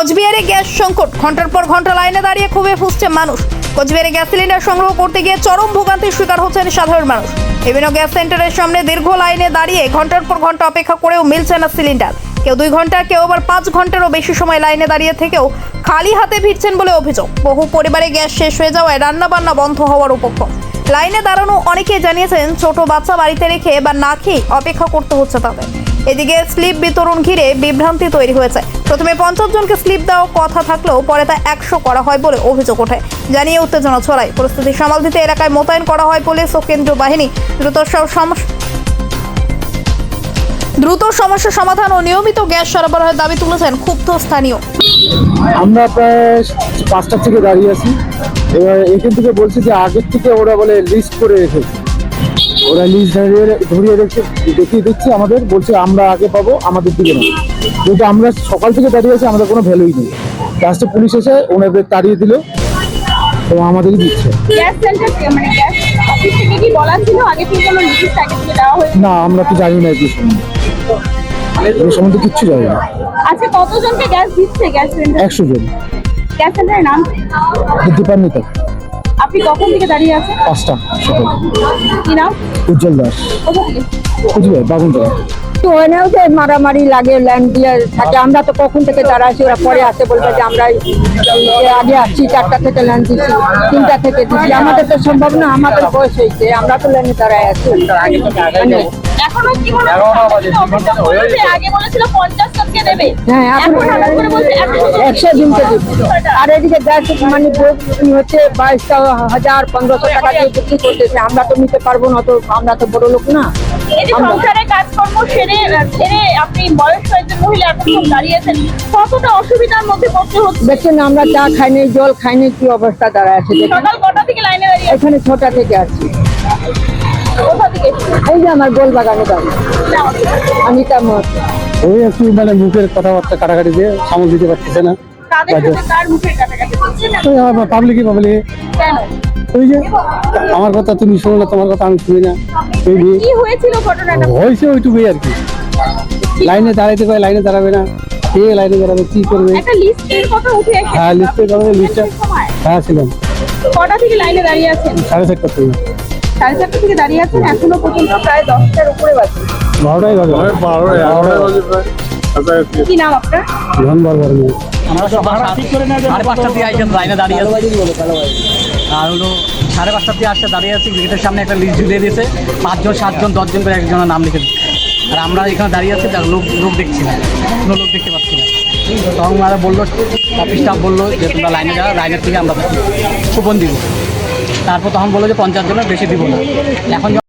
কোচবিহারে গ্যাস সংকট, ঘন্টার পর ঘন্টা লাইনে দাঁড়িয়ে ক্ষোভে ফুঁসছে মানুষ। কোচবিহারে গ্যাস সিলিন্ডার সংগ্রহ করতে গিয়ে চরম ভোগান্তির শিকার হচ্ছেন সাধারণ মানুষ। বিভিন্ন গ্যাস সেন্টারের সামনে দীর্ঘ লাইনে দাঁড়িয়ে ঘন্টার পর ঘন্টা অপেক্ষা করেও মিলছে না সিলিন্ডার। কেউ 2 ঘন্টা, কেউ আবার 5 ঘন্টারও বেশি সময় লাইনে দাঁড়িয়ে থেকেও খালি হাতে ফিরছেন বলে অভিযোগ। বহু পরিবারে গ্যাস শেষ হয়ে যাওয়ায় রান্নাবান্না বন্ধ হওয়ার উপক্রম। লাইনে দাঁড়ানো অনেকেই জানিয়েছেন ছোট বাচ্চা বাড়িতে রেখে বা না খেয়ে অপেক্ষা করতে হচ্ছে তাদের। এদিকে স্লিপ বিতরণ ঘিরে বিভ্রান্তি তৈরি হয়েছে। প্রথমে 50 জনকে স্লিপ দেওয়ার কথা থাকলেও পরে তা 100 করা হয় বলে অভিযোগ ওঠে। জানিয়ে উত্তেজনা ছড়ায়। পরিস্থিতি সামাল দিতে এলাকায় মোতায়েন করা হয় পুলিশ ও কেন্দ্রীয় বাহিনী। দ্রুত সমস্যা সমাধান ও নিয়মিত গ্যাস সরবরাহের দাবি তুলেছেন ক্ষুব্ধ স্থানীয়। আমরা প্রায় 5টা থেকে দাঁড়িয়ে আছি। এবার এখান থেকে বলছে যে আগের থেকে ওরা বলে লিস্ট করে রেখেছে, ওরা লিস্ট ধরিয়ে দেখিয়ে দিচ্ছে আমাদের, বলছে আমরা আগে পাবো, আমাদের দিকে না। কিন্তু আমরা সকাল থেকে দাঁড়িয়ে আছি, আমাদের কোনো ভ্যালুই নেই। লাস্টে পুলিশ এসে ওনাদের তাড়িয়ে দিল, তো আমাদেরই দিচ্ছে। গ্যাস সেন্টার মানে গ্যাস অফিস থেকে কি বলা ছিল আগে থেকে কোনো লিস্ট আগে থেকে দেওয়া হয়েছে? না, আমরা তো জানি না কি সম্বন্ধে কিচ্ছু জানি না। আচ্ছা, কতজনকে গ্যাস দিচ্ছে গ্যাস সেন্টার? 100 জন। গ্যাস সেন্টারের নাম দীপান্বিতা। আপনি কখন থেকে দাঁড়িয়ে আছেন? 5টা সকাল। কি নাম? উজ্জ্বল দাস। কোথা থেকে? বুঝবে বাগুনতলা। তো ওখানেও যে মারামারি লাগে, লাইন দিয়ে থাকে। আমরা তো কখন থেকে দাঁড়াচ্ছি, ওরা পরে আসে বলবে যে আমরা আগে আসছি, 4টা থেকে লাইন দিচ্ছি, 3টা থেকে দিচ্ছি। আমাদের তো সম্ভব না, আমাদের বয়স হয়েছে, আমরা তো লাইনে দাঁড়ায় আছি। এখনো কি মনে হচ্ছে আগে বলেছিল 50 জনকে দেবে? হ্যাঁ, এখন হঠাৎ করে বলছে 100 দিনকে দিবে। আর এদিকে গ্যাস মানে হচ্ছে 22,000 1500 টাকা দিয়ে বিক্রি করতেছে। আমরা তো নিতে পারবো না, তো আমরা তো বড় লোক না। এই যে সংসারে কাজকর্ম ছেড়ে আপনি বয়স হয়েছে মহিলা এখন দাঁড়িয়েছেন, কতটা অসুবিধার মধ্যে পড়তে হচ্ছে? দেখছেন, আমরা চা খাইনি, জল খাইনি, কি অবস্থা দাঁড়ায় আছে। সকাল কটা থেকে লাইনে দাঁড়িয়ে? এখানে 6টা থেকে আসছি। কোথা থেকে? এই যে আমার গোল বাগানে দাঁড়িয়ে অনিতা মত। ওই একটু মানে মুখের কথাবার্তা কাটাকাটি দিয়ে সামাল দিতে পারতেছে না। তাদের সাথে তার মুখের কাটাকাটি হচ্ছে না পাবলিকই কেন? ওই যে আমার কথা তুমি শোনো না, তোমার কথা আমি শুনি না, এই নিয়ে কি হয়েছিল ঘটনাটা? হয়েছে ওইটুকুই আর কি। লাইনে দাঁড়াইতে পারে, লাইনে দাঁড়াবে না, কে লাইনে দাঁড়াবে, কি করবে? একটা লিস্টের কথা উঠে এসেছে। হ্যাঁ, লিস্টের কথা, লিস্টটা হ্যাঁ ছিলাম। কটা থেকে লাইনে দাঁড়িয়ে আছেন? 4:30 থেকে। 4:30 থেকে দাঁড়িয়ে আছেন, এখনো পর্যন্ত প্রায় 10টার উপরে বাজে। 12টাই বাজে। কি নাম আপনার? ধন্যবাদ। আমরা সকাল 5:30 দিয়ে আইসে লাইনে দাঁড়িয়ে আছি। আর হলো 5:30 দিয়ে আসতে দাঁড়িয়ে আছি। গেটের সামনে একটা লিস্ট দিয়ে দিয়েছে, 5 জন 7 জন 10 জন করে একজনের নাম লিখে দিচ্ছে। আর আমরা এখানে দাঁড়িয়ে আছি, তার লোক দেখছি না, কোনো লোক দেখতে পাচ্ছি না। তখন আমরা বললো, অফিস স্টাফ বললো যে তোমরা লাইনে যাও, লাইনের থেকে আমরা কুপন দিব। তারপর তখন বললো যে 50 জনের বেশি দিব না। এখন